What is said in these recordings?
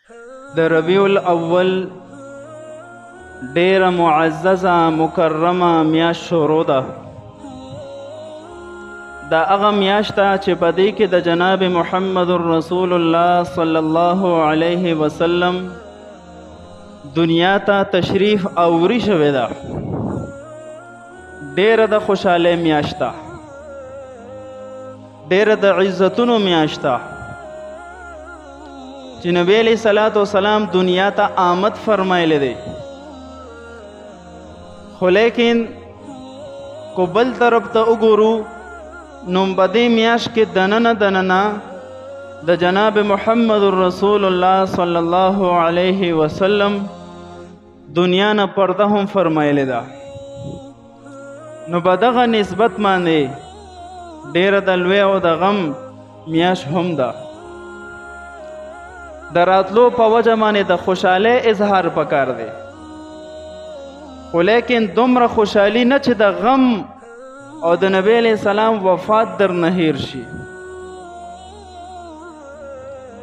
د ربیع الاول ډیره معززه مکرمه میاشت شروع ده. دا هغه میاشت ده چې په دې کې د جناب محمد رسول الله صلی الله علیه وسلم دنیا ته تشریف آوری شوې ده. ډیره د خوشحالی میاشت ده، ډیره د عزتونو میاشت ده چې نبی علیه صلات وسلام دنیا ته آمد فرمایلی دی. خو لیکن کو بل طرف ته وګورو نو په دې میاشت کې دننه د جناب محمد رسول الله صلی الله علیه وسلم دنیا نه پرده هم فرمایلی ده. نو په دغه نسبت باندې ډیره د لوی او د غم میاشت هم ده. د راتلو په وجه باندې د خوشحالۍ اظهار پکار دی، خو لیکن دومره خوشحالي نه چې د غم او د نبی علیه السلام وفات در نه هیر شي،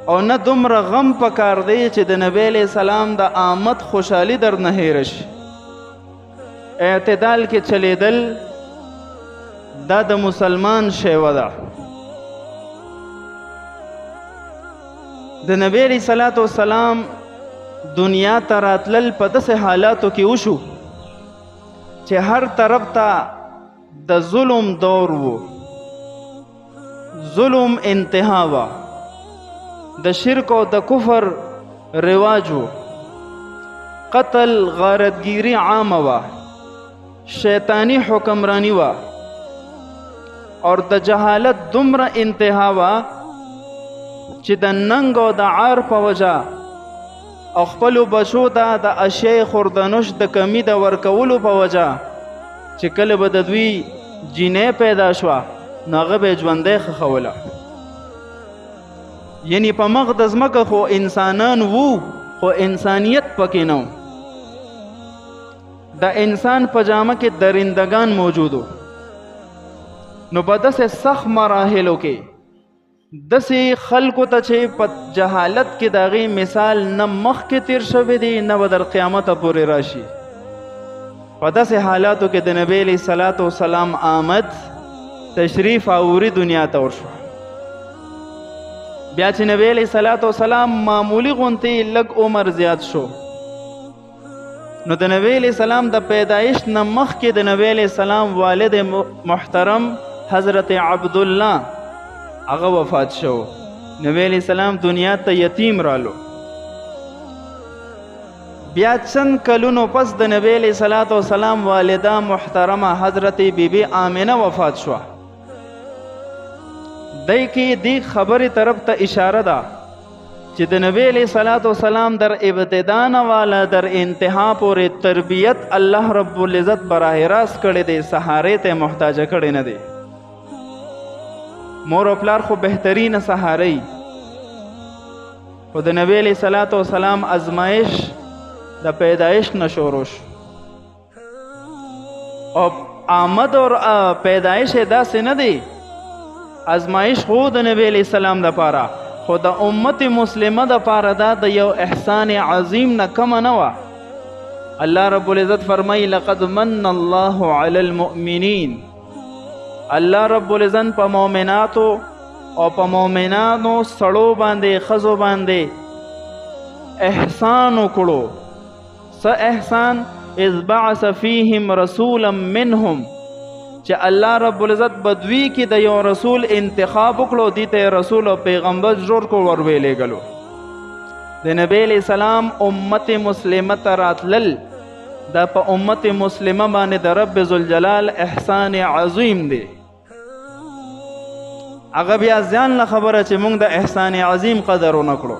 او نه دومره غم پکار دی چې د نبی علیه السلام د آمد خوشحالي در نه هیر شي. اعتدال کې چلیدل دا د مسلمان شیوه ده. د نبی علیه صلات وسلام دنیا ته راتلل په داسې حالاتو کې وشو چې هر طرف ته د ظلم دور و، ظلم انتها وه، د شرک او د کفر رواج و، قتل غارتگیری عامه وه، شیطانی حکمرانی وه، اور د جهالت دومره انتها وه چې د ننګ او د عار په وجه او خپلو بچو ته د اشیای خوردنوش د کمی د ورکولو په وجه چې کله به د دوی جینۍ پیدا شوه نو هغه به یې ژوندی ښخوله. یعنی په مخ د ځمکه خو انسانان وو خو انسانیت پکې نه و. د انسان په جامه کې درندگان موجود و. نو په داسې سخت مراحلو کې داسې خلکو ته چې په جهالت کې د هغې مثال نه مخکې تیر شوی دی نه به در قیامته پورې راشي، په داسې حالاتو کې د نبی علیه صلات وسلام آمد تشریف آوری دنیا ته ورشوه. بیا چې نبی علیه صلات وسلام معمولی غونتې لږ عمر زیات شو نو د نبی علیه السلام د پیدایش نه مخکې د نبی علیه السلام والد محترم حضرت عبدالله هغه وفات شو. نبی علیہ السلام دنیا ته یتیم رالو. بیا چند کلونو پس د نبی علیہ الصلوۃ والسلام والده محترمه حضرت بی بی آمنه وفات شوه. دای کې دی خبرې طرف ته اشاره ده چې د نبی علیہ الصلوۃ والسلام در ابتدا نه والا در انتها پورې تربیت الله رب العزت براه راست کړی دی، سهارې ته محتاج کړی نه دی. مور او پلار خو بهترین سهاری، خو د نبی علیہ الصلوۃ والسلام ازمایش د پیدایش نه شروع شو. او آمد اور پیدایش داسې نه دی، ازمایش خو د نبی علیہ السلام دپاره خو د امت مسلمه دپاره دا د یو احسان عظیم نه کمه نه وه. الله رب العزت فرمایي لقد من الله علی المؤمنین، الله رب العزت په مؤمناتو او په مؤمنانو سړو باندې ښځو باندې احسان وکړو. څه احسان؟ اذ بعث فیهم رسولا منهم، چې الله رب العزت بدوی کې د یو رسول انتخاب وکړو، دې ته رسول او پیغمبر جوړ کړو ورولېږلو. د نبی علیہ السلام امت مسلمه ته راتلل دا په امت مسلمه باندې د رب ذوالجلال احسان عظیم دی. هغه بیا ځان له خبره چې موږ د احسان عظیم قدر ونه کړو.